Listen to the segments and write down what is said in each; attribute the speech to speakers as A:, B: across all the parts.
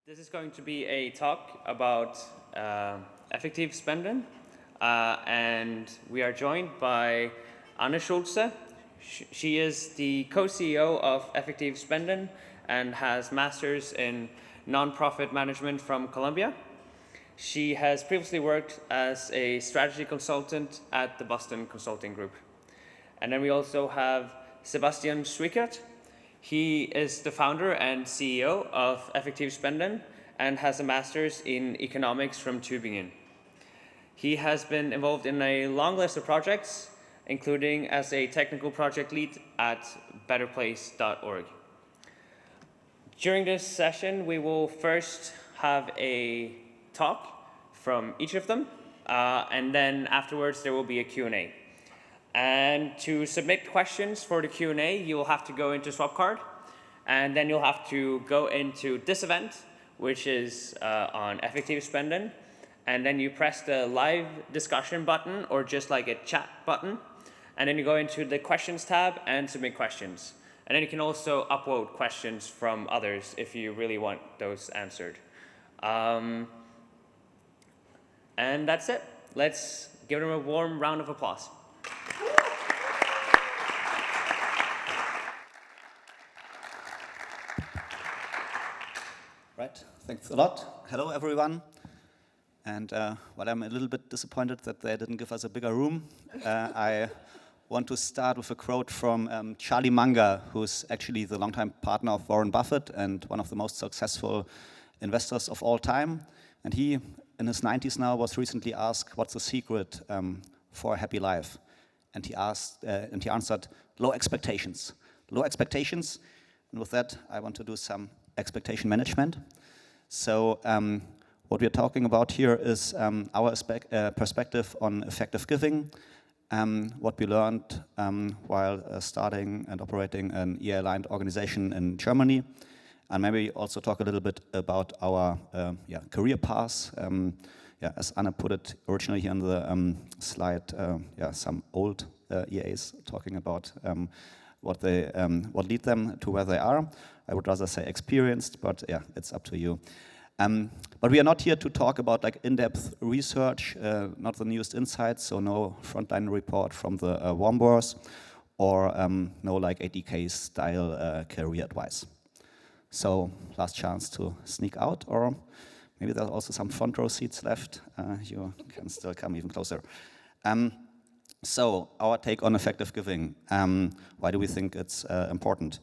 A: This is going to be a talk about EAGxBerlin, and we are joined by Schulze. She is the co-CEO of EAGxBerlin and has masters in nonprofit management from Columbia. She has previously worked as a strategy consultant at the Boston Consulting Group. And then we also have Sebastian Schwiecker. He is the founder and CEO of EAGxBerlin and has a master's in economics from Tübingen. He has been involved in a long list of projects, including as a technical project lead at betterplace.org. During this session, we will first have a talk from each of them, and then afterwards there will be a Q&A. And to submit questions for the Q&A, you will have to go into Swapcard, and then you'll have to go into this event, which is on EAGxBerlin, and then you press the live discussion button or just like a chat button, and then you go into the questions tab and submit questions. And then you can also upload questions from others if you really want those answered. And that's it. Let's give them a warm round of applause.
B: Right, thanks a lot. Hello, everyone. And while I'm a little bit disappointed that they didn't give us a bigger room, I want to start with a quote from Charlie Munger, who's actually the longtime partner of Warren Buffett and one of the most successful investors of all time. And he, in his 90s now, was recently asked, what's the secret for a happy life? And he answered, low expectations. Low expectations. And with that, I want to do some expectation management. So what we're talking about here is our perspective on effective giving, what we learned while starting and operating an EA-aligned organization in Germany, and maybe also talk a little bit about our career paths. As Anna put it originally here on the slide, some old EAs talking about what lead them to where they are. I would rather say experienced, but yeah, it's up to you. But we are not here to talk about like in-depth research, not the newest insights, so no frontline report from the Warmboers, or no like ADK style career advice. So last chance to sneak out, or maybe there's also some front row seats left. You can still come even closer. So our take on effective giving. Why do we think it's important?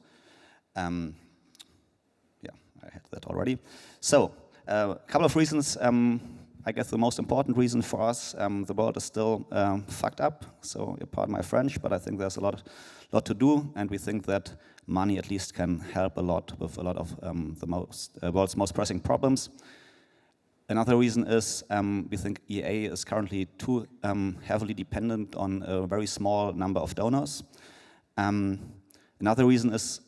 B: I had that already. So a couple of reasons. I guess the most important reason for us, the world is still fucked up. So pardon my French, but I think there's a lot to do, and we think that money at least can help a lot with a lot of the world's most pressing problems. Another reason is we think EA is currently too heavily dependent on a very small number of donors. Another reason is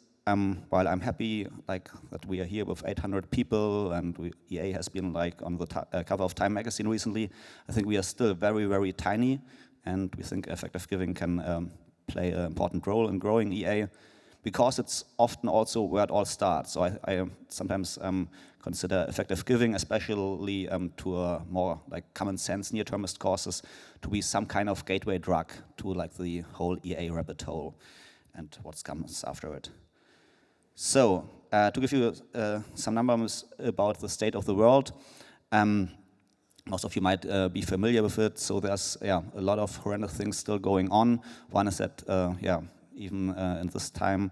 B: while I'm happy like that we are here with 800 people and EA has been like on the cover of Time magazine recently, I think we are still very, very tiny, and we think effective giving can play an important role in growing EA, because it's often also where it all starts. So I sometimes consider effective giving, especially to a more like common sense near-termist causes, to be some kind of gateway drug to like the whole EA rabbit hole and what comes after it. So to give you some numbers about the state of the world, most of you might be familiar with it. So there's a lot of horrendous things still going on. One is that even in this time,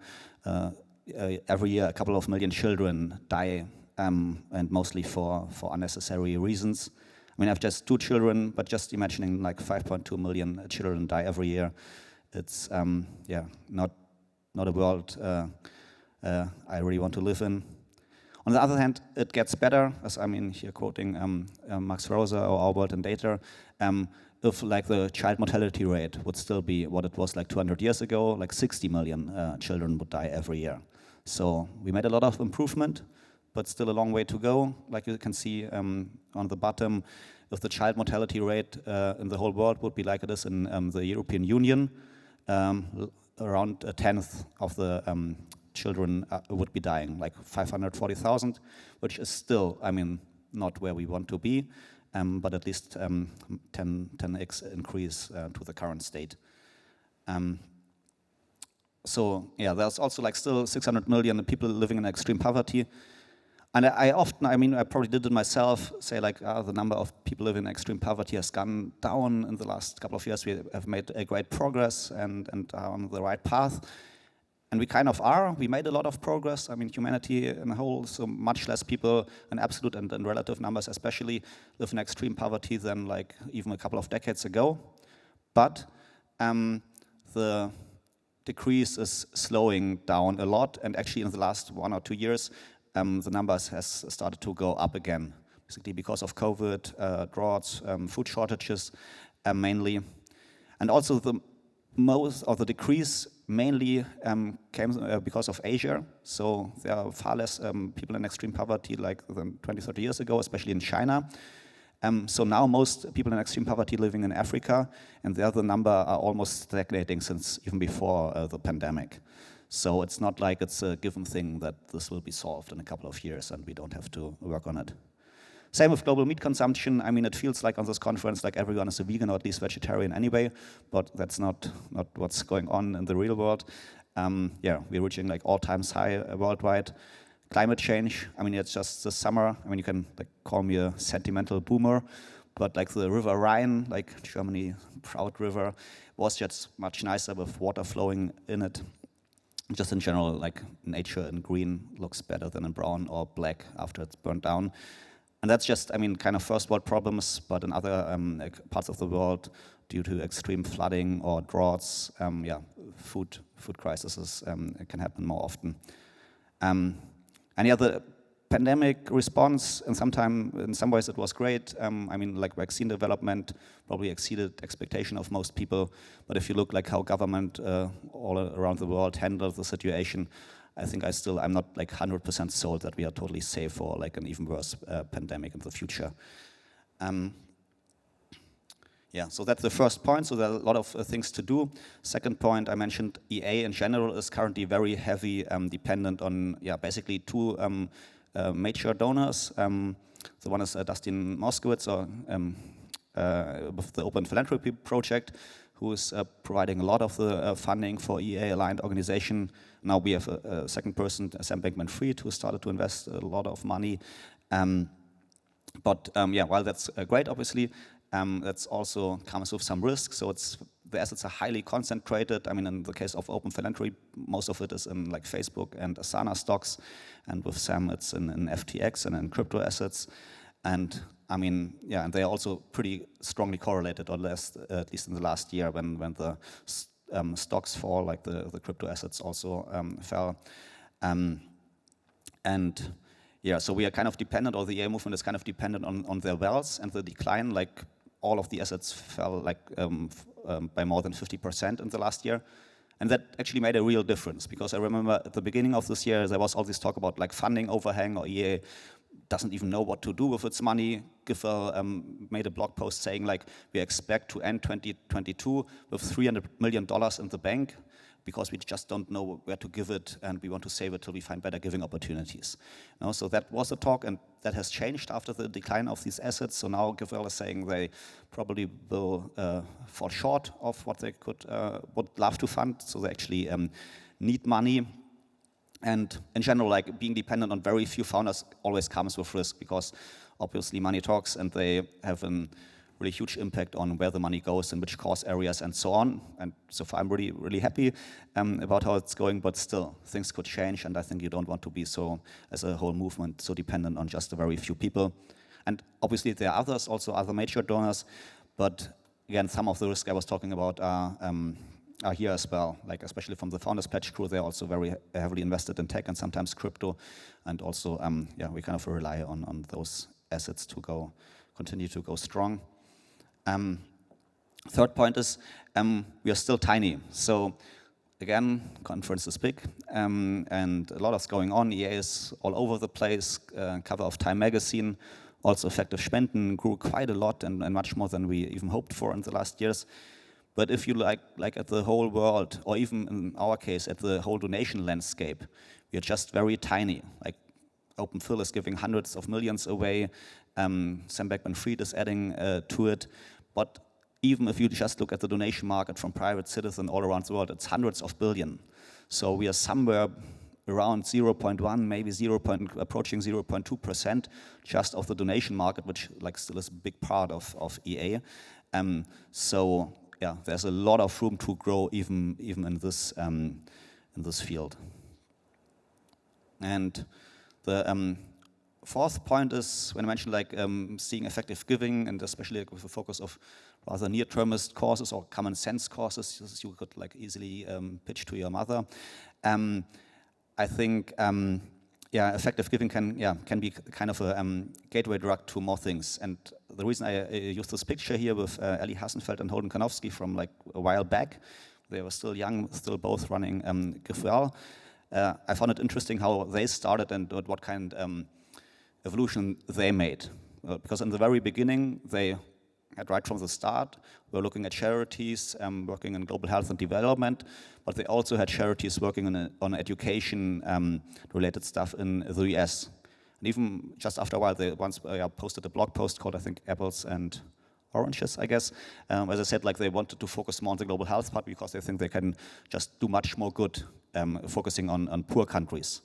B: every year a couple of million children die, and mostly for unnecessary reasons. I mean, I have just 2 children, but just imagining like 5.2 million children die every year. It's not a world I really want to live in. On the other hand, it gets better, as I mean here quoting Max Rosa or Our World in Data, if like the child mortality rate would still be what it was like 200 years ago, like 60 million children would die every year. So we made a lot of improvement, but still a long way to go. Like you can see on the bottom, if the child mortality rate in the whole world would be like it is in the European Union, around a tenth of the children would be dying, like 540,000, which is still, I mean, not where we want to be, but at least 10x increase to the current state. So yeah, there's also like still 600 million people living in extreme poverty. And I often, I mean, I probably did it myself, say like the number of people living in extreme poverty has gone down in the last couple of years. We have made a great progress and are on the right path. And we kind of are. We made a lot of progress. I mean, humanity in a whole, so much less people in absolute and in relative numbers especially live in extreme poverty than like even a couple of decades ago. But the decrease is slowing down a lot, and actually in the last 1 or 2 years, the numbers has started to go up again, basically because of COVID, droughts, food shortages mainly. And also the most of the decrease mainly came because of Asia. So there are far less people in extreme poverty like than 20, 30 years ago, especially in China. So now most people in extreme poverty living in Africa, and there the number are almost stagnating since even before the pandemic. So it's not like it's a given thing that this will be solved in a couple of years and we don't have to work on it. Same with global meat consumption. I mean, it feels like on this conference like everyone is a vegan or at least vegetarian anyway, but that's not what's going on in the real world. Yeah, we're reaching like all-time high worldwide. Climate change, I mean, it's just this summer. I mean, you can like call me a sentimental boomer, but like the River Rhine, like Germany, proud river, was just much nicer with water flowing in it. Just in general, like nature in green looks better than in brown or black after it's burned down. And that's just, I mean, kind of first world problems, but in other parts of the world, due to extreme flooding or droughts, yeah, food crises can happen more often. And yeah, the pandemic response, in some ways it was great. I mean, like vaccine development probably exceeded expectation of most people. But if you look like how government all around the world handled the situation, I think I'm not like 100% sold that we are totally safe for like an even worse pandemic in the future. Yeah, so that's the first point. So there are a lot of things to do. Second point, I mentioned EA in general is currently very heavy dependent on basically two major donors. The one is Dustin Moskowitz with the Open Philanthropy Project, who is providing a lot of the funding for EA-aligned organization. Now we have a second person, Sam Bankman-Fried, who started to invest a lot of money. But while that's great, obviously, that's also comes with some risks. So the assets are highly concentrated. I mean, in the case of Open Philanthropy, most of it is in like Facebook and Asana stocks, and with Sam, it's in FTX and in crypto assets. And I mean, and they are also pretty strongly correlated, or less, at least in the last year, when the stocks fall, like the crypto assets also fell. So we are kind of dependent, or the EA movement is kind of dependent on their wealth and the decline. Like all of the assets fell like by more than 50% in the last year. And that actually made a real difference, because I remember at the beginning of this year, there was all this talk about like funding overhang, or EA doesn't even know what to do with its money. Giffer made a blog post saying like, we expect to end 2022 with $300 million in the bank, because we just don't know where to give it, and we want to save it till we find better giving opportunities. So that was the talk, and that has changed after the decline of these assets. So now GiveWell is saying they probably will fall short of what they would love to fund, so they actually need money. And in general, like being dependent on very few founders always comes with risk, because obviously money talks, and they have a really huge impact on where the money goes and which cause areas and so on. And so far I'm really, really happy about how it's going, but still things could change, and I think you don't want to be so, as a whole movement, so dependent on just a very few people. And obviously there are others, also other major donors, but again, some of the risk I was talking about are here as well, like especially from the Founders Pledge crew. They're also very heavily invested in tech and sometimes crypto, and also we kind of rely on those assets to continue to go strong. Third point is we are still tiny. So again, conference is big, and a lot is going on. EA is all over the place. Cover of Time magazine. Also effective Spenden grew quite a lot, and much more than we even hoped for in the last years. But if you like at the whole world, or even in our case, at the whole donation landscape, we are just very tiny. Like Open Phil is giving hundreds of millions away. Sam Beckman-Fried is adding to it. But even if you just look at the donation market from private citizens all around the world, it's hundreds of billion. So we are somewhere around 0.1, maybe approaching 0.2% just of the donation market, which like still is a big part of EA. So yeah, there's a lot of room to grow even in this field. And the fourth point is when I mentioned like seeing effective giving, and especially like, with a focus of rather near-termist causes or common sense causes you could like easily pitch to your mother. I think yeah, effective giving can be kind of a gateway drug to more things. And the reason I used this picture here with Ellie Hassenfeld and Holden Kanofsky from like a while back, they were still young, still both running GiveWell. I found it interesting how they started and what kind evolution they made. Because in the very beginning, they had right from the start, were looking at charities working in global health and development, but they also had charities working on education-related stuff in the US. And even just after a while, they once posted a blog post called, I think, Apples and Oranges, I guess, where they said like they wanted to focus more on the global health part because they think they can just do much more good focusing on poor countries.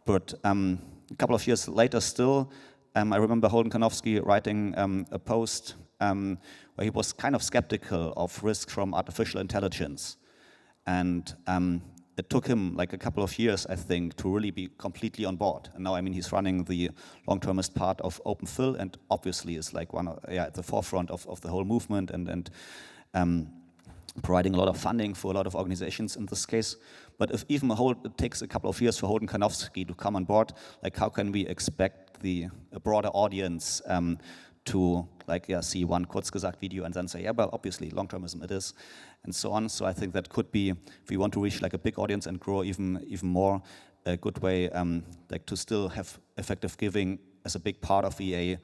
B: But a couple of years later still, I remember Holden Kanofsky writing a post where he was kind of skeptical of risk from artificial intelligence. And it took him like a couple of years, I think, to really be completely on board. And now, I mean, he's running the long-termist part of Open Phil, and obviously is like one of, at the forefront of the whole movement and providing a lot of funding for a lot of organizations in this case. But if even it takes a couple of years for Holden Kanofsky to come on board, like how can we expect a broader audience to like see one Kurzgesagt video and then say, yeah, well, obviously long-termism it is, and so on. So I think that could be, if we want to reach like a big audience and grow even more, a good way like to still have effective giving as a big part of EA,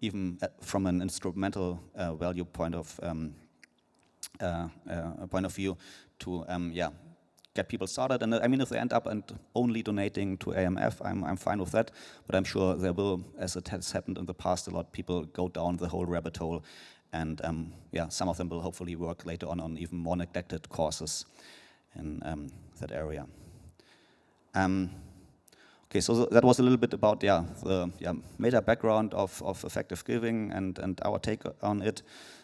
B: even from an instrumental value point of view to get people started. And I mean, if they end up and only donating to AMF, I'm fine with that. But I'm sure there will, as it has happened in the past, a lot of people go down the whole rabbit hole. And some of them will hopefully work later on even more neglected causes in that area. Okay, so that was a little bit about the meta background of effective giving and our take on it.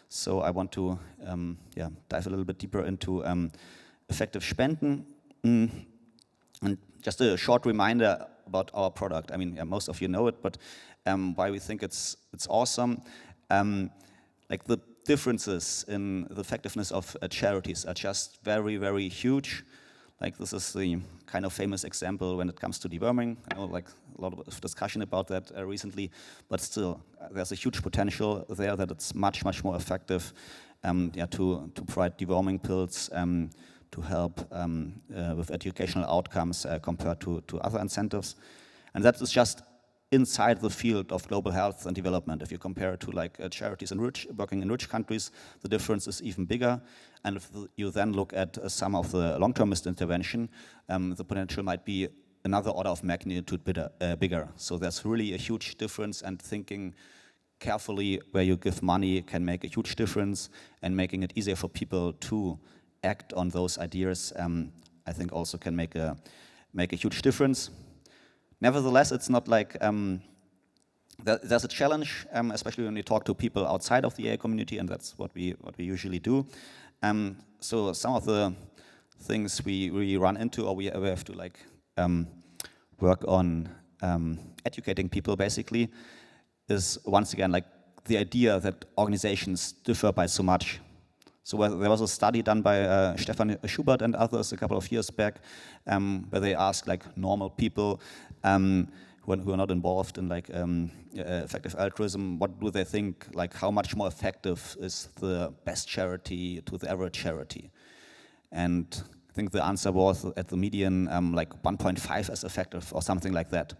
B: So I want to dive a little bit deeper into effective Spenden. And just a short reminder about our product. I mean, most of you know it, but why we think it's awesome. Like the differences in the effectiveness of charities are just very, very huge. Like this is the kind of famous example when it comes to deworming. I know like a lot of discussion about that recently, but still there's a huge potential there that it's much, much more effective to provide deworming pills to help with educational outcomes compared to other incentives. And that is just inside the field of global health and development. If you compare it to like charities working in rich countries, the difference is even bigger. And if you then look at some of the long-termist intervention, the potential might be another order of magnitude bigger. So there's really a huge difference, and thinking carefully where you give money can make a huge difference, and making it easier for people to act on those ideas, I think also can make a huge difference. Nevertheless, it's not like there's a challenge, especially when you talk to people outside of the EA community, and that's what we usually do. So some of the things we run into, or we have to like work on educating people basically, is once again like the idea that organizations differ by so much. So there was a study done by Stefan Schubert and others a couple of years back, where they asked like normal people who are not involved in like effective altruism, what do they think, like how much more effective is the best charity to the average charity? And I think the answer was at the median like 1.5 as effective or something like that.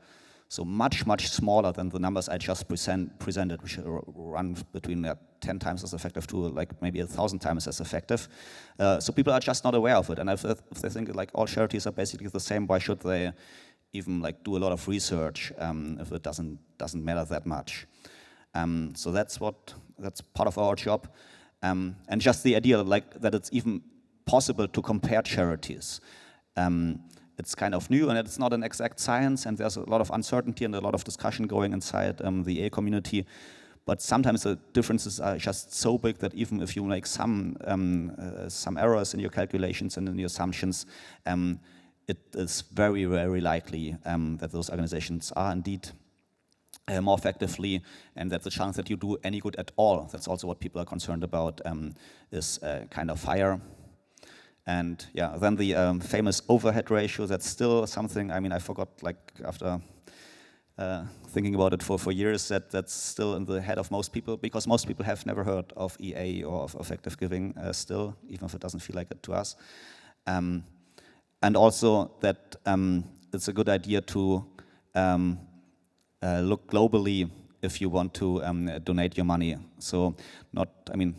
B: So much, much smaller than the numbers I just presented, which run between 10 times as effective to like maybe 1,000 times as effective. So people are just not aware of it. And if they think like all charities are basically the same, why should they even like do a lot of research if it doesn't matter that much? So that's part of our job. And just the idea like that it's even possible to compare charities. It's kind of new and it's not an exact science, and there's a lot of uncertainty and a lot of discussion going inside the EA community. But sometimes the differences are just so big that even if you make some errors in your calculations and in your assumptions, it is very, very likely that those organizations are indeed more effectively, and that the chance that you do any good at all, that's also what people are concerned about, is kind of higher. And yeah, then the famous overhead ratio, that's still something, I mean, I forgot, like, after thinking about it for years, that's still in the head of most people, because most people have never heard of EA or of effective giving still, even if it doesn't feel like it to us. And also that it's a good idea to look globally if you want to donate your money. So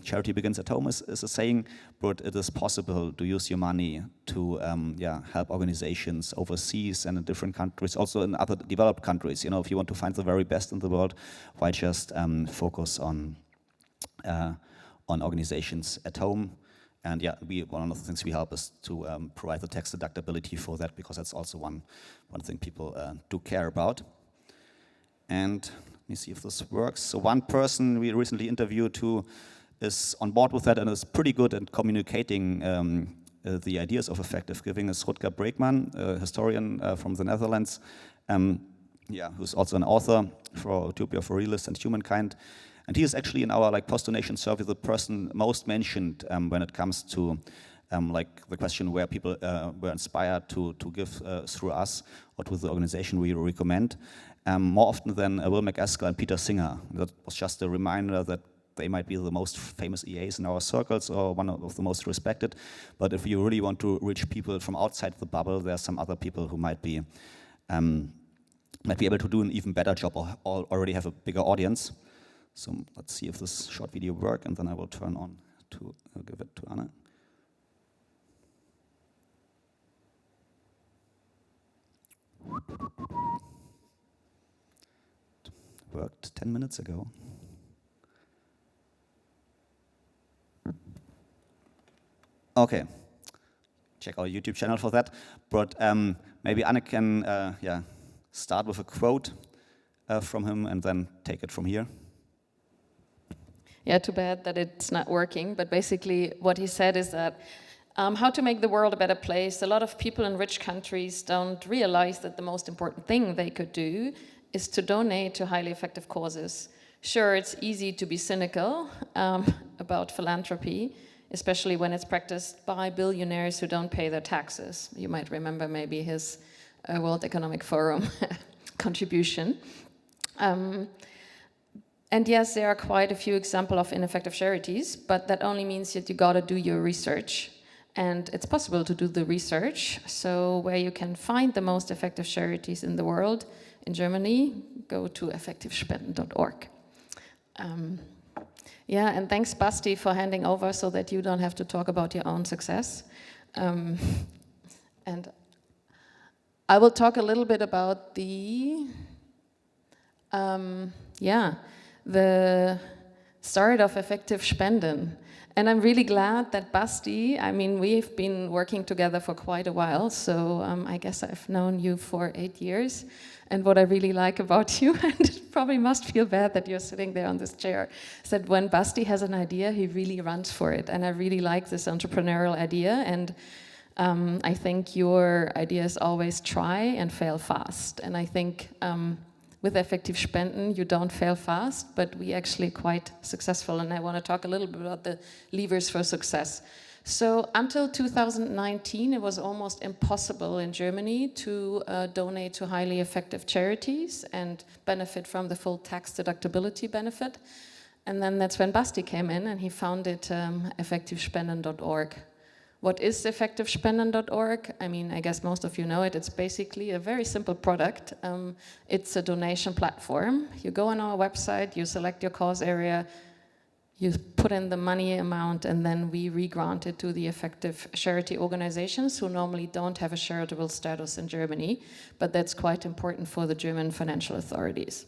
B: charity begins at home is a saying, but it is possible to use your money to help organizations overseas and in different countries, also in other developed countries. You know, if you want to find the very best in the world, why just focus on organizations at home? And yeah, one of the things we help is to provide the tax deductibility for that, because that's also one thing people do care about. And let me see if this works. So one person we recently interviewed who is on board with that and is pretty good at communicating the ideas of effective giving is Schwiecker Breekman, a historian from the Netherlands, who's also an author for Utopia for Realists and Humankind. And he is actually in our post-donation survey the person most mentioned when it comes to the question where people were inspired to give through us or to the organization we recommend. More often than Will McAskill and Peter Singer. That was just a reminder that they might be the most famous EAs in our circles or one of the most respected. But if you really want to reach people from outside the bubble, there are some other people who might be able to do an even better job or already have a bigger audience. So let's see if this short video works, and then I will turn on to give it to Anna. Worked 10 minutes ago. Okay, check our YouTube channel for that. But maybe Anna can start with a quote from him and then take it from here.
C: Yeah, too bad that it's not working. But basically what he said is that how to make the world a better place. A lot of people in rich countries don't realize that the most important thing they could do is to donate to highly effective causes. Sure, it's easy to be cynical about philanthropy, especially when it's practiced by billionaires who don't pay their taxes. You might remember maybe his World Economic Forum contribution. And yes, there are quite a few examples of ineffective charities, but that only means that you gotta do your research. And it's possible to do the research. So where you can find the most effective charities in the world, in Germany, go to EAGxBerlin.org. And thanks, Basti, for handing over so that you don't have to talk about your own success. And I will talk a little bit about the start of EAGxBerlin. And I'm really glad that Basti, we've been working together for quite a while, so I guess I've known you for 8 years. And what I really like about you, and it probably must feel bad that you're sitting there on this chair, is that when Basti has an idea, he really runs for it. And I really like this entrepreneurial idea. And I think your idea is always try and fail fast. And I think with EAGxBerlin, you don't fail fast, but we actually quite successful. And I want to talk a little bit about the levers for success. So until 2019, it was almost impossible in Germany to donate to highly effective charities and benefit from the full tax deductibility benefit. And then that's when Basti came in and he founded EAGxBerlin.org, What is EAGxBerlin.org? I mean, I guess most of you know it. It's basically a very simple product. It's a donation platform. You go on our website, you select your cause area, you put in the money amount, and then we re-grant it to the effective charity organizations who normally don't have a charitable status in Germany, but that's quite important for the German financial authorities.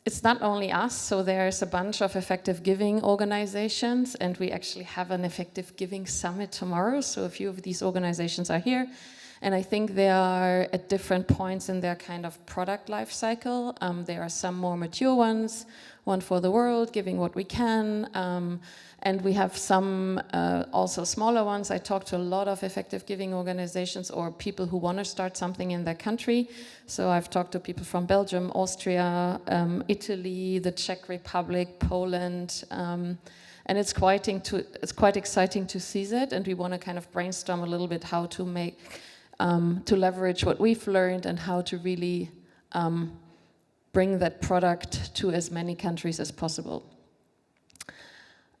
C: It's not only us, so there's a bunch of effective giving organizations, and we actually have an effective giving summit tomorrow, so a few of these organizations are here, and I think they are at different points in their kind of product life cycle. There are some more mature ones, One for the World, Giving What We Can, and we have some also smaller ones. I talked to a lot of effective giving organizations or people who want to start something in their country. So I've talked to people from Belgium, Austria, Italy, the Czech Republic, Poland, and it's quite exciting to see that. And we want to kind of brainstorm a little bit how to make, to leverage what we've learned and how to really bring that product to as many countries as possible.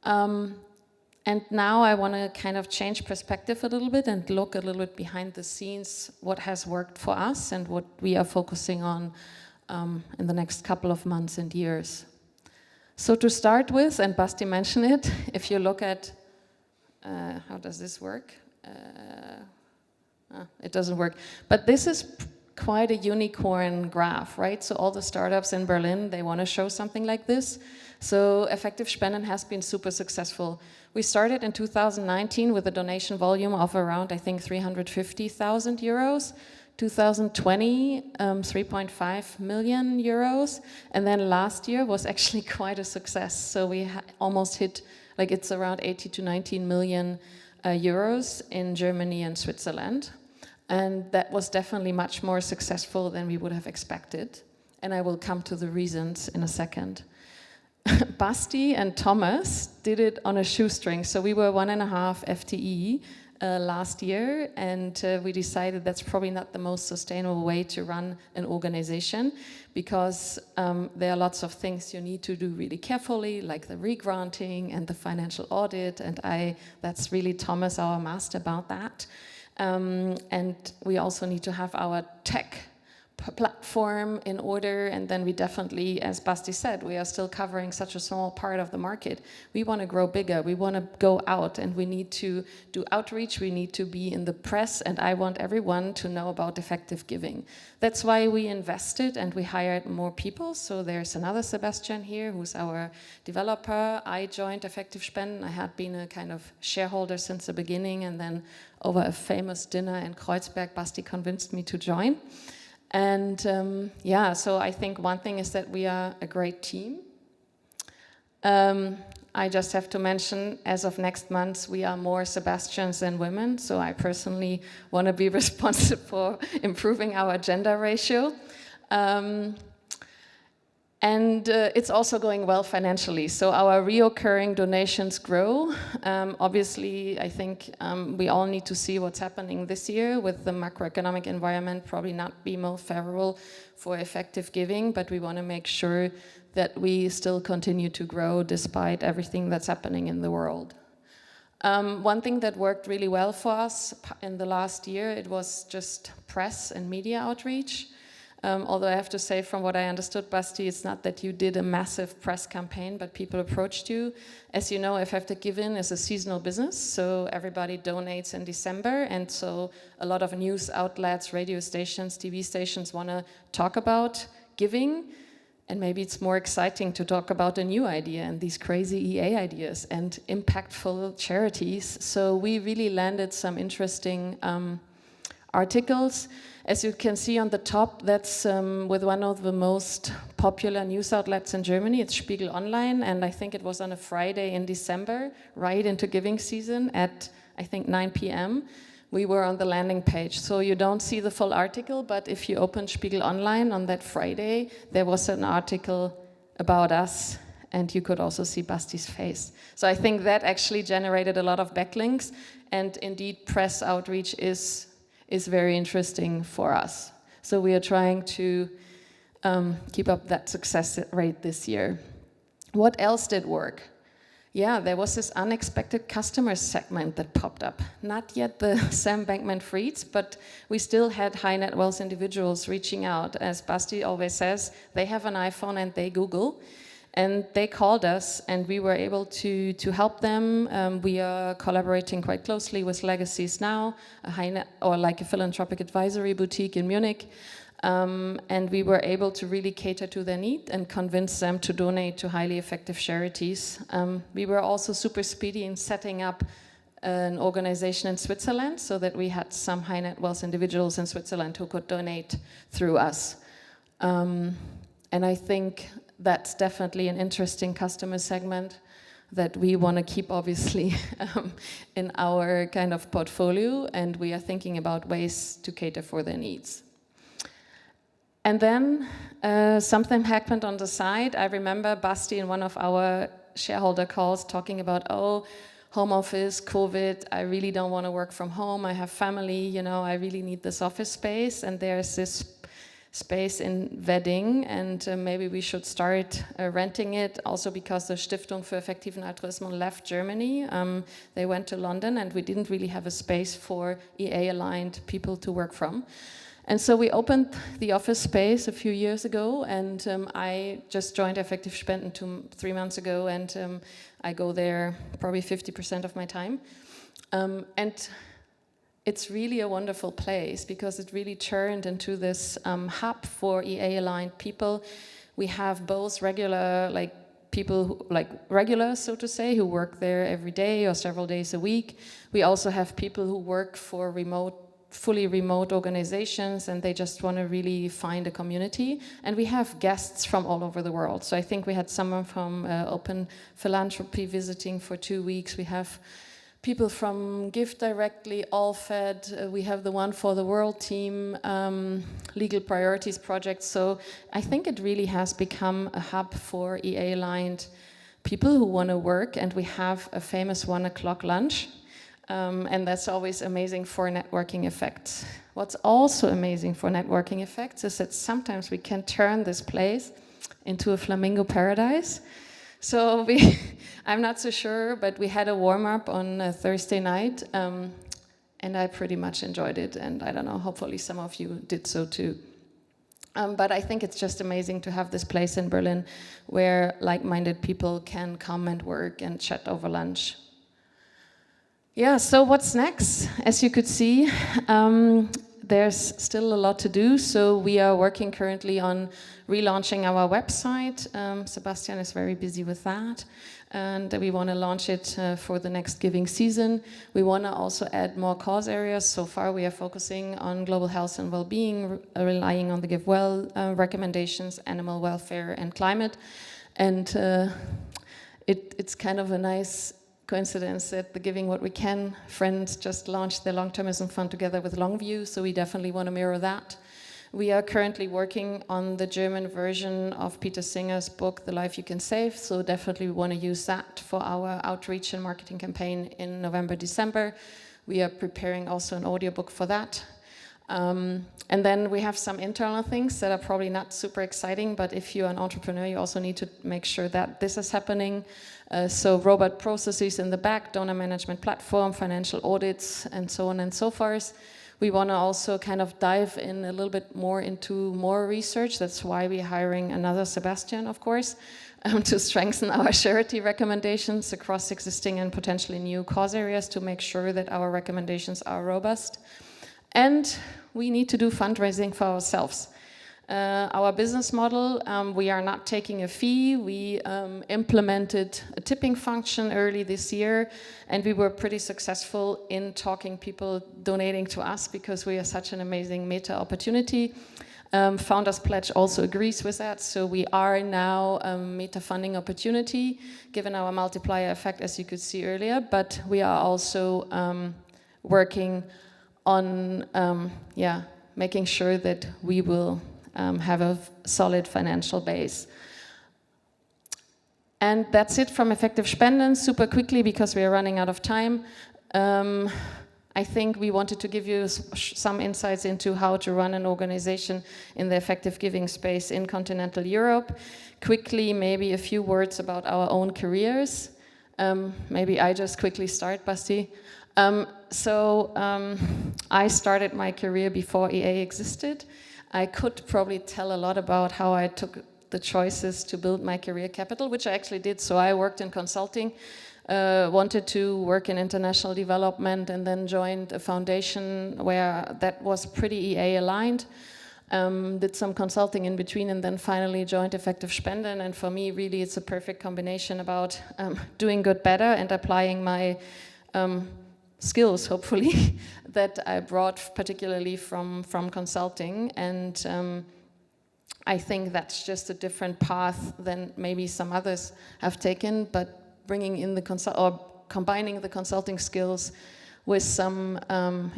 C: And now I want to kind of change perspective a little bit and look a little bit behind the scenes, what has worked for us and what we are focusing on in the next couple of months and years. So to start with, and Basti mentioned it, if you look at, how does this work? It doesn't work. But this is quite a unicorn graph, right? So all the startups in Berlin, they want to show something like this. So EAGxBerlin has been super successful. We started in 2019 with a donation volume of around, I think, 350,000 euros. 2020, 3.5 million euros. And then last year was actually quite a success. So we almost hit, like it's around 80 to 19 million euros in Germany and Switzerland. And that was definitely much more successful than we would have expected. And I will come to the reasons in a second. Basti and Thomas did it on a shoestring. So we were 1.5 FTE last year, and we decided that's probably not the most sustainable way to run an organization, because there are lots of things you need to do really carefully, like the re-granting and the financial audit, and that's really Thomas, our master about that. And we also need to have our tech platform in order, and then we definitely, as Basti said, we are still covering such a small part of the market. We want to grow bigger, we want to go out, and we need to do outreach, we need to be in the press, and I want everyone to know about effective giving. That's why we invested and we hired more people. So there's another Sebastian here who's our developer. I joined EAGxBerlin. I had been a kind of shareholder since the beginning, and then over a famous dinner in Kreuzberg, Basti convinced me to join. And yeah, so I think one thing is that we are a great team. I just have to mention, as of next month, we are more Sebastians than women. So I personally want to be responsible for improving our gender ratio. And it's also going well financially. So our reoccurring donations grow. Obviously, I think we all need to see what's happening this year with the macroeconomic environment probably not be most favorable for effective giving, but we want to make sure that we still continue to grow despite everything that's happening in the world. One thing that worked really well for us in the last year, it was just press and media outreach. Although I have to say, from what I understood, Basti, it's not that you did a massive press campaign, but people approached you. As you know, Effective Giving is a seasonal business, so everybody donates in December, and so a lot of news outlets, radio stations, TV stations want to talk about giving, and maybe it's more exciting to talk about a new idea and these crazy EA ideas and impactful charities. So we really landed some interesting articles. As you can see on the top, that's with one of the most popular news outlets in Germany. It's Spiegel Online, and I think it was on a Friday in December, right into giving season at, I think, 9 p.m. We were on the landing page. So you don't see the full article, but if you open Spiegel Online on that Friday, there was an article about us, and you could also see Basti's face. So I think that actually generated a lot of backlinks, and indeed press outreach is very interesting for us. So we are trying to keep up that success rate this year. What else did work? yeah, there was this unexpected customer segment that popped up. Not yet the Sam Bankman-Frieds, but we still had high net wealth individuals reaching out. As Basti always says, they have an iPhone and they Google. And they called us, and we were able to help them. We are collaborating quite closely with Legacies Now, like a philanthropic advisory boutique in Munich. And we were able to really cater to their need and convince them to donate to highly effective charities. We were also super speedy in setting up an organization in Switzerland so that we had some high net wealth individuals in Switzerland who could donate through us. And I think that's definitely an interesting customer segment that we want to keep, obviously, in our kind of portfolio, and we are thinking about ways to cater for their needs. And then something happened on the side. I remember Basti in one of our shareholder calls talking about, oh, home office, COVID, I really don't want to work from home, I have family, you know, I really need this office space, and there's this space in Wedding, and maybe we should start renting it, also because the Stiftung für effektiven Altruismus left Germany. They went to London, and we didn't really have a space for EA-aligned people to work from. And so we opened the office space a few years ago, and I just joined EAGxBerlin 3 months ago, and I go there probably 50% of my time. And it's really a wonderful place because it really turned into this hub for EA-aligned people. We have both regular, like people who, like regulars, so to say, who work there every day or several days a week. We also have people who work for fully remote organizations, and they just want to really find a community. And we have guests from all over the world. So I think we had someone from Open Philanthropy visiting for 2 weeks. We have people from Give Directly, All Fed, we have the One for the World team, Legal Priorities Project. So I think it really has become a hub for EA-aligned people who want to work, and we have a famous 1 o'clock lunch, and that's always amazing for networking effects. What's also amazing for networking effects is that sometimes we can turn this place into a flamingo paradise. So I'm not so sure, but we had a warm-up on a Thursday night, and I pretty much enjoyed it, and I don't know, hopefully some of you did so too. But I think it's just amazing to have this place in Berlin where like-minded people can come and work and chat over lunch. Yeah, so what's next? As you could see, there's still a lot to do, so we are working currently on relaunching our website. Sebastian is very busy with that, and we want to launch it for the next giving season. We want to also add more cause areas. So far we are focusing on global health and well-being, relying on the Give Well recommendations, animal welfare and climate. And it's kind of a nice coincidence that the Giving What We Can friends just launched their long-termism fund together with Longview, so we definitely want to mirror that. We are currently working on the German version of Peter Singer's book, The Life You Can Save, so definitely we want to use that for our outreach and marketing campaign in November, December. We are preparing also an audiobook for that. And then we have some internal things that are probably not super exciting, but if you're an entrepreneur, you also need to make sure that this is happening. So robot processes in the back, donor management platform, financial audits, and so on and so forth. We want to also kind of dive in a little bit more into more research. That's why we're hiring another Sebastian, of course, to strengthen our charity recommendations across existing and potentially new cause areas to make sure that our recommendations are robust. And we need to do fundraising for ourselves. Our business model, we are not taking a fee. We implemented a tipping function early this year, and we were pretty successful in talking people donating to us because we are such an amazing meta opportunity. Founders Pledge also agrees with that, so we are now a meta funding opportunity given our multiplier effect, as you could see earlier, but we are also working on making sure that we will have a solid financial base. And that's it from EAGxBerlin. Super quickly, because we are running out of time. I think we wanted to give you some insights into how to run an organization in the effective giving space in continental Europe. Quickly, maybe a few words about our own careers. Maybe I just quickly start, Basti. I started my career before EA existed. I could probably tell a lot about how I took the choices to build my career capital, which I actually did. So I worked in consulting, wanted to work in international development, and then joined a foundation where that was pretty EA aligned. Did some consulting in between, and then finally joined EAGxBerlin. And for me, really, it's a perfect combination about doing good better and applying my skills, hopefully, that I brought particularly from consulting. And I think that's just a different path than maybe some others have taken, but bringing in the combining the consulting skills with some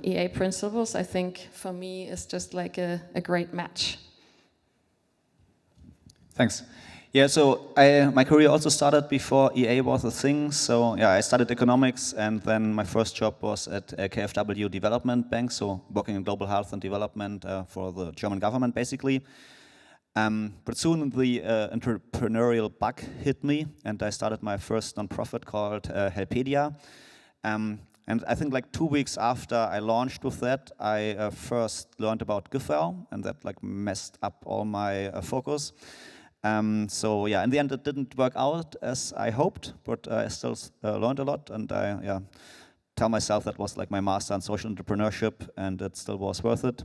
C: EA principles, I think for me is just like a great match.
B: Thanks. Yeah, so my career also started before EA was a thing. So yeah, I studied economics, and then my first job was at KfW Development Bank, so working in global health and development for the German government, basically. But soon the entrepreneurial bug hit me, and I started my first nonprofit called Helpedia. And I think like 2 weeks after I launched with that, I first learned about GIFL, and that like messed up all my focus. So yeah, in the end it didn't work out as I hoped, but I still learned a lot, and I tell myself that was like my master in social entrepreneurship, and it still was worth it.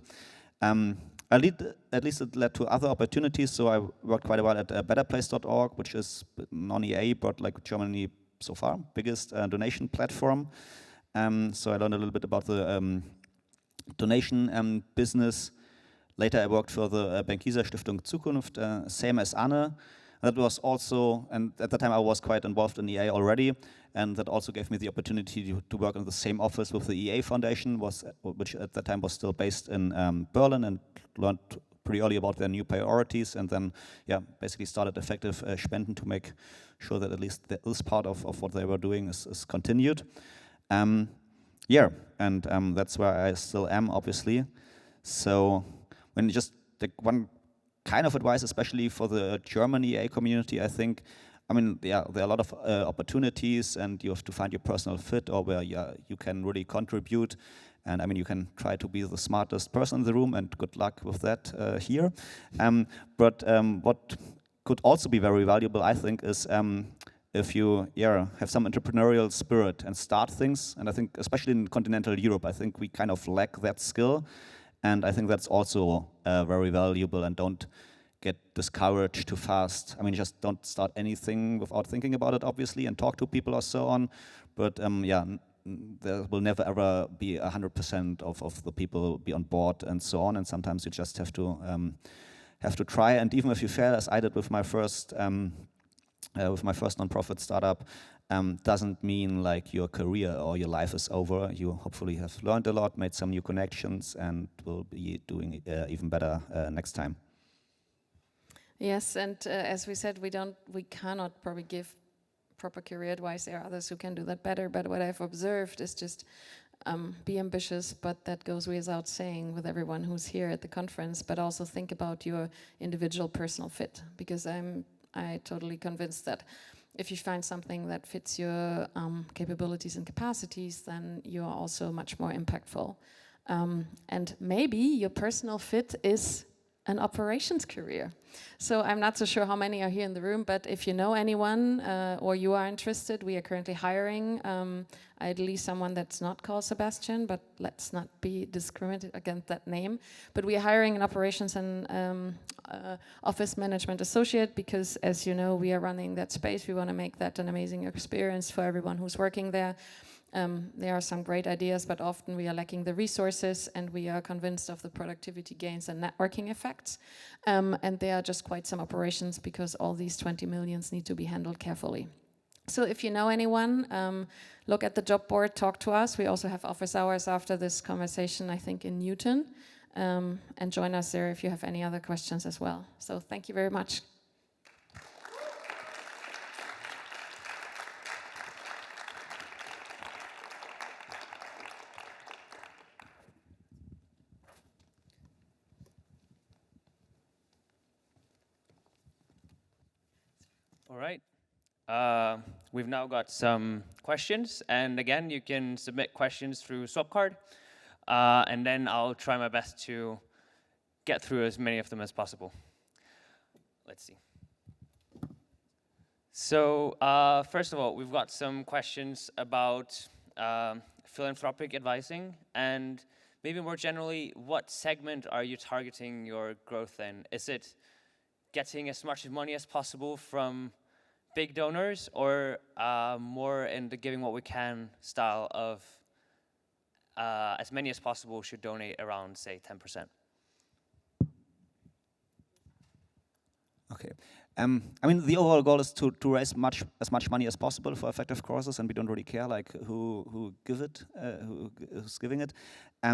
B: At least it led to other opportunities, so I worked quite a while at betterplace.org, which is non-EA, but like Germany so far, biggest donation platform. So I learned a little bit about the donation business. Later I worked for the Bankiser Stiftung Zukunft, same as Anne. That was also, and at the time I was quite involved in EA already, and that also gave me the opportunity to work in the same office with the EA Foundation, which at that time was still based in Berlin, and learned pretty early about their new priorities, and then yeah, basically started effective Spenden to make sure that at least this part of what they were doing is continued. Yeah, and that's where I still am, obviously. So when just like one kind of advice, especially for the German EA community, I think, I mean, yeah, there are a lot of opportunities, and you have to find your personal fit, or where you can really contribute. And I mean, you can try to be the smartest person in the room, and good luck with that here. But what could also be very valuable, I think, is if you have some entrepreneurial spirit and start things. And I think, especially in continental Europe, I think we kind of lack that skill. And I think that's also very valuable, and don't get discouraged too fast. I mean, just don't start anything without thinking about it, obviously, and talk to people or so on. But yeah, there will never ever be 100% of the people be on board and so on. And sometimes you just have to try. And even if you fail, as I did with my first nonprofit startup, doesn't mean like your career or your life is over. You hopefully have learned a lot, made some new connections, and will be doing even better next time.
C: Yes, and as we said, we cannot probably give proper career advice. There are others who can do that better, but what I've observed is just be ambitious, but that goes without saying with everyone who's here at the conference, but also think about your individual personal fit, because I totally convinced that if you find something that fits your capabilities and capacities, then you are also much more impactful. And maybe your personal fit is an operations career. So I'm not so sure how many are here in the room, but if you know anyone or you are interested, we are currently hiring ideally someone that's not called Sebastian, but let's not be discriminated against that name. But we are hiring an operations and office management associate, because as you know, we are running that space. We want to make that an amazing experience for everyone who's working there. There are some great ideas, but often we are lacking the resources, and we are convinced of the productivity gains and networking effects. And there are just quite some operations, because all these 20 millions need to be handled carefully. So if you know anyone, look at the job board, talk to us. We also have office hours after this conversation, I think, in Newton. And join us there if you have any other questions as well. So thank you very much.
A: All right. We've now got some questions, and again, you can submit questions through Swapcard, and then I'll try my best to get through as many of them as possible. Let's see. So first of all, we've got some questions about philanthropic advising, and maybe more generally, what segment are you targeting your growth in? Is it getting as much money as possible from big donors, or more in the giving what we can style of as many as possible should donate around, say, 10%?
B: Okay. I mean, the overall goal is to raise as much money as possible for effective causes, and we don't really care like who's giving it. I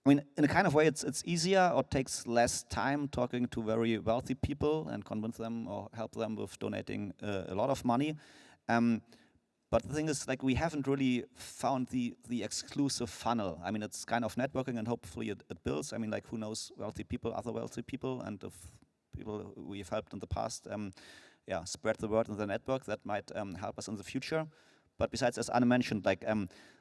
B: mean, in a kind of way, it's easier or takes less time talking to very wealthy people and convince them or help them with donating a lot of money. But the thing is, like, we haven't really found the exclusive funnel. I mean, it's kind of networking, and hopefully it builds. I mean, like, who knows wealthy people, other wealthy people, and if people we've helped in the past, yeah, spread the word in the network, that might help us in the future. But besides, as Anne mentioned, like,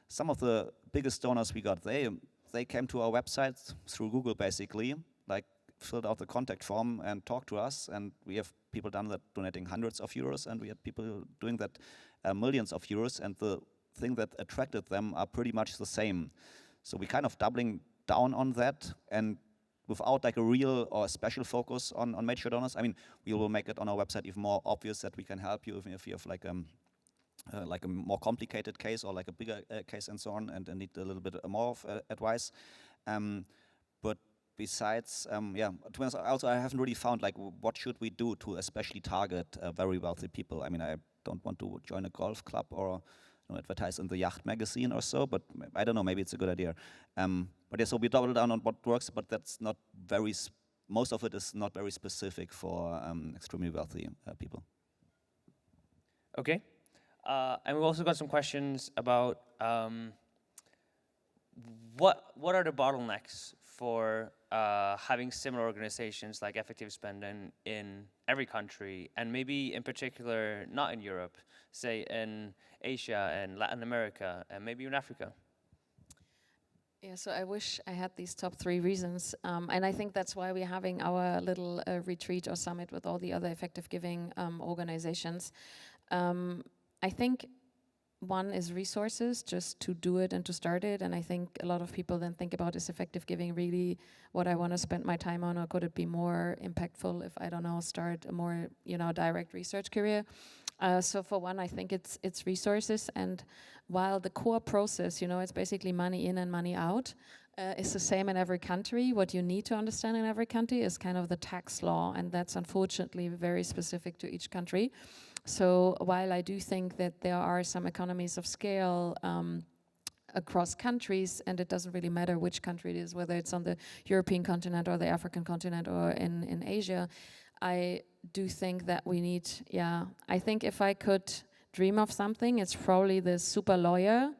B: some of the biggest donors we got, they came to our website through Google, basically, like, filled out the contact form and talked to us, and we have people done that donating hundreds of euros, and we had people doing that millions of euros, and the thing that attracted them are pretty much the same. So we're kind of doubling down on that, and without like a real or special focus on major donors. I mean, we will make it on our website even more obvious that we can help you if you have like a more complicated case or like a bigger case and so on, and need a little bit more of advice. But besides, yeah, to be honest, also I haven't really found like what should we do to especially target very wealthy people. I mean, I don't want to join a golf club or advertise in the Yacht magazine or so, but I don't know, maybe it's a good idea. But yeah, so we double down on what works, but that's not very, most of it is not very specific for extremely wealthy people.
A: Okay. And we've also got some questions about what are the bottlenecks for having similar organizations like EAGxBerlin in every country, and maybe in particular not in Europe, say in Asia and Latin America, and maybe in Africa?
C: Yeah, so I wish I had these top 3 reasons, and I think that's why we're having our little retreat or summit with all the other effective giving organizations. I think one is resources, just to do it and to start it, and I think a lot of people then think about, is effective giving really what I want to spend my time on, or could it be more impactful if I don't know, start a more direct research career? So for one, I think it's resources, and while the core process, it's basically money in and money out, is the same in every country. What you need to understand in every country is kind of the tax law, and that's unfortunately very specific to each country. So while I do think that there are some economies of scale across countries, and it doesn't really matter which country it is, whether it's on the European continent or the African continent or in Asia, I do think that we need, I think if I could dream of something, it's probably the super lawyer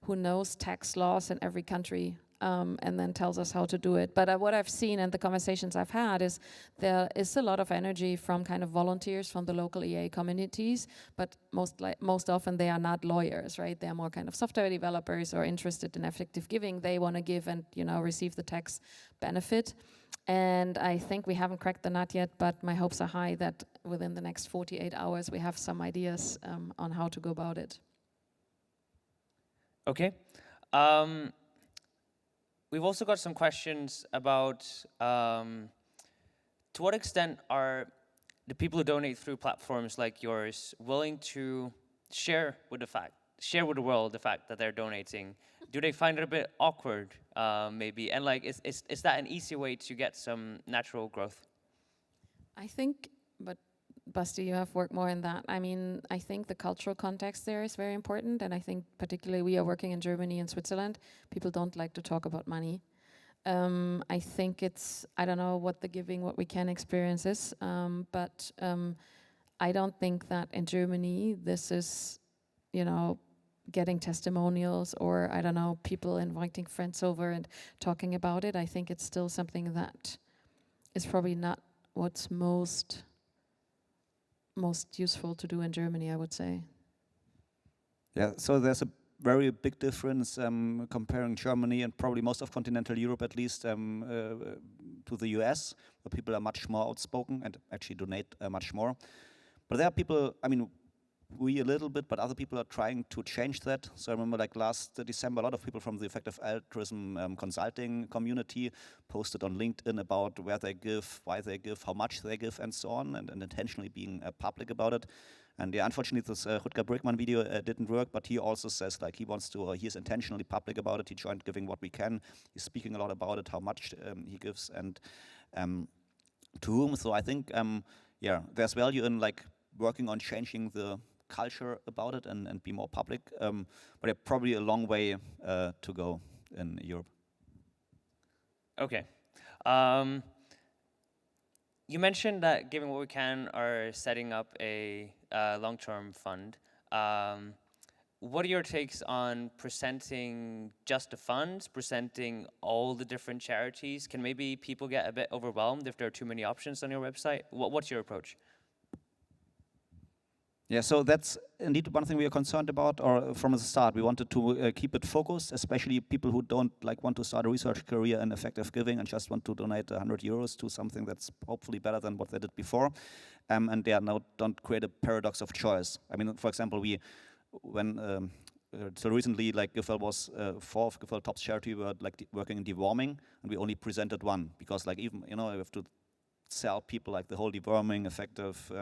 C: who knows tax laws in every country. And then tells us how to do it. But what I've seen and the conversations I've had is there is a lot of energy from kind of volunteers from the local EA communities, but most often they are not lawyers, right? They're more kind of software developers or interested in effective giving. They want to give and receive the tax benefit. And I think we haven't cracked the nut yet, but my hopes are high that within the next 48 hours we have some ideas on how to go about it.
A: Okay. We've also got some questions about to what extent are the people who donate through platforms like yours willing to share with the world the fact that they're donating? Do they find it a bit awkward, maybe? And like, is that an easy way to get some natural growth?
C: I think, but Basti, you have worked more in that. I mean, I think the cultural context there is very important, and I think particularly we are working in Germany and Switzerland. People don't like to talk about money. I think I don't know what we can experience is, but I don't think that in Germany this is, getting testimonials or, I don't know, people inviting friends over and talking about it. I think it's still something that is probably not what's most most useful to do in Germany, I would say.
B: Yeah, so there's a very big difference comparing Germany and probably most of continental Europe at least to the US, where people are much more outspoken and actually donate much more. But there are people, I mean, we a little bit, but other people are trying to change that. So I remember like last December, a lot of people from the effective altruism consulting community posted on LinkedIn about where they give, why they give, how much they give, and so on, and intentionally being public about it. And yeah, unfortunately, this Rutger Bregman video didn't work, but he also says like he wants to, he's intentionally public about it. He joined Giving What We Can. He's speaking a lot about it, how much he gives, and to whom. So I think, yeah, there's value in like working on changing the culture about it and be more public, but yeah, probably a long way to go in Europe.
A: Okay. You mentioned that Giving What We Can are setting up a long-term fund. What are your takes on presenting just the funds, presenting all the different charities? Can maybe people get a bit overwhelmed if there are too many options on your website? What's your approach?
B: Yeah, so that's indeed one thing we are concerned about, or from the start. We wanted to keep it focused, especially people who don't like want to start a research career in effective giving and just want to donate 100 euros to something that's hopefully better than what they did before. And they now don't create a paradox of choice. I mean, for example, so recently, like GiveWell was fourth GiveWell Tops charity. We were like working in deworming, and we only presented one because, like, even you have to sell people like the whole deworming, effective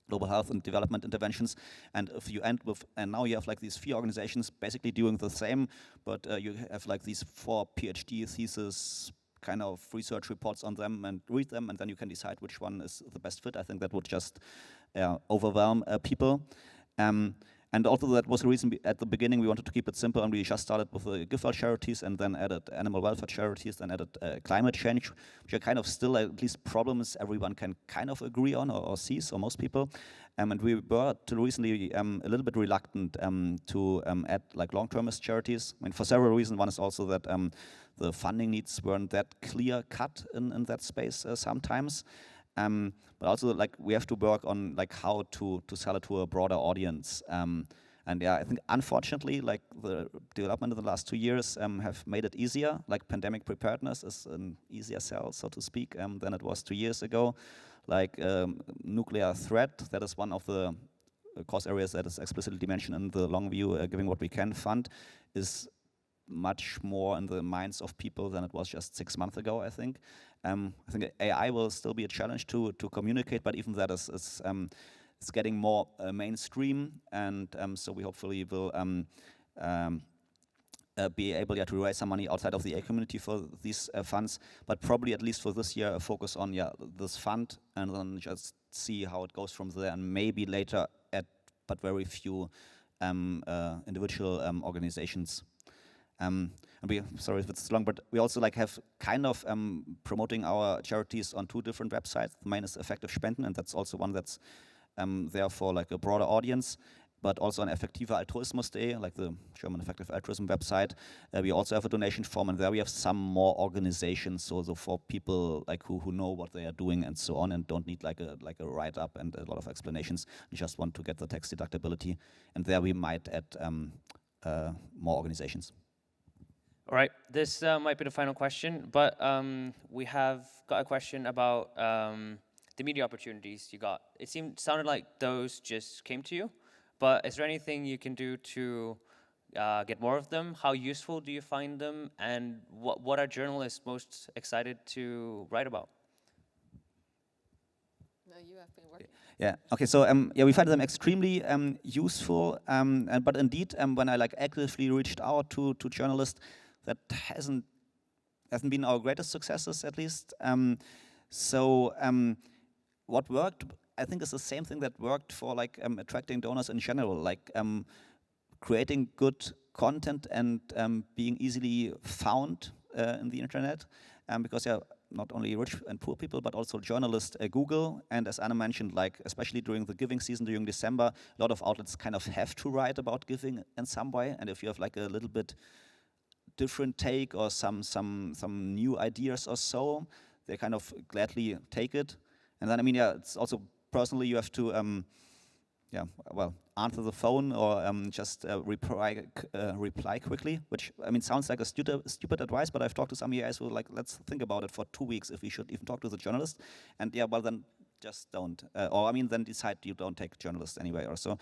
B: global health and development interventions, and if you end with, and now you have like these 3 organizations basically doing the same, but you have like these 4 PhD thesis kind of research reports on them and read them, and then you can decide which one is the best fit. I think that would just overwhelm people. And also that was the reason at the beginning we wanted to keep it simple, and we just started with the GiveWell charities and then added animal welfare charities, then added climate change, which are kind of still at least problems everyone can kind of agree on or sees, or most people. And we were till recently a little bit reluctant to add like long-termist charities. I mean, for several reasons. One is also that the funding needs weren't that clear cut in that space sometimes. But also, like, we have to work on like how to sell it to a broader audience. And yeah, I think unfortunately, like the development in the last 2 years have made it easier. Like pandemic preparedness is an easier sell, so to speak, than it was 2 years ago. Like nuclear threat, that is one of the course areas that is explicitly mentioned in the long view Giving What We Can fund, is much more in the minds of people than it was just 6 months ago, I think. I think AI will still be a challenge to communicate, but even that is it's getting more mainstream, and so we hopefully will be able to raise some money outside of the A community for these funds, but probably at least for this year, a focus on this fund, and then just see how it goes from there, and maybe later add, but very few individual organizations. And sorry if it's long, but we also like have kind of promoting our charities on 2 different websites. Mine is EAGxBerlin, and that's also one that's there for like a broader audience, but also on Effektiver Altruismus.de, like the German effective altruism website. We also have a donation form, and there we have some more organizations, so for people like who know what they are doing and so on, and don't need like a write-up and a lot of explanations, and just want to get the tax deductibility. And there we might add more organizations.
A: All right, this might be the final question, but we have got a question about the media opportunities you got. It sounded like those just came to you, but is there anything you can do to get more of them? How useful do you find them, and what are journalists most excited to write about?
C: No, you have been working.
B: Yeah. Okay. So yeah, we find them extremely useful. But indeed, when I like actively reached out to journalists, that hasn't been our greatest successes, at least. What worked, I think, is the same thing that worked for like attracting donors in general, like creating good content and being easily found in the internet, because not only rich and poor people, but also journalists Google, and as Anna mentioned, like especially during the giving season during December, a lot of outlets kind of have to write about giving in some way, and if you have like a little bit different take or some new ideas or so, they kind of gladly take it. And then, I mean, yeah, it's also personally, you have to yeah, well, answer the phone or just reply quickly, which I mean sounds like a stupid advice, but I've talked to some EAs who are like, let's think about it for 2 weeks if we should even talk to the journalist, and yeah, well then just don't, or I mean then decide you don't take journalists anyway or so.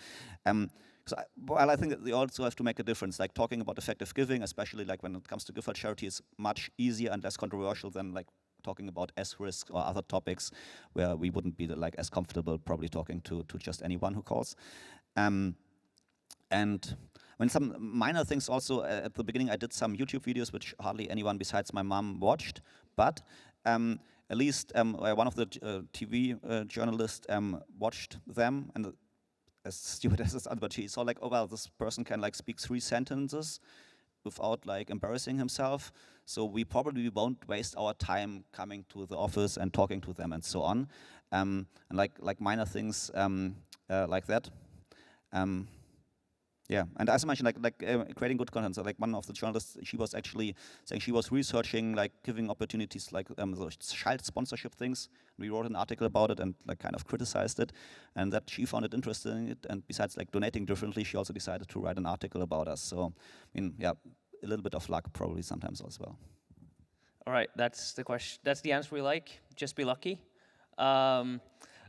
B: Well, I think that you also have to make a difference, like talking about effective giving, especially like when it comes to gift charity, is much easier and less controversial than like talking about S-risk or other topics where we wouldn't be like as comfortable probably talking to just anyone who calls. And when some minor things also, at the beginning I did some YouTube videos which hardly anyone besides my mom watched, but at least one of the TV journalists watched them, and as stupid as this, but he saw like, oh well, this person can like speak 3 sentences without like embarrassing himself, so we probably won't waste our time coming to the office and talking to them and so on, and like minor things like that. Yeah, and as I mentioned, like creating good content. So like one of the journalists, she was actually saying she was researching like giving opportunities, like the child sponsorship things. We wrote an article about it and like kind of criticized it, and that she found it interesting. And besides like donating differently, she also decided to write an article about us. So I mean, yeah, a little bit of luck probably sometimes as well.
A: All right, that's the question. That's the answer we like. Just be lucky. Oh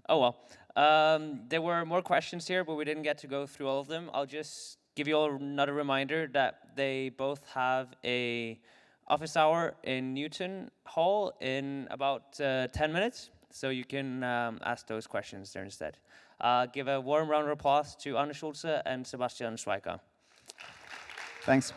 A: well. There were more questions here, but we didn't get to go through all of them. I'll just give you all another reminder that they both have a office hour in Newton Hall in about 10 minutes, so you can ask those questions there instead. Give a warm round of applause to Schulze and Sebastian Schwiecker.
B: Thanks.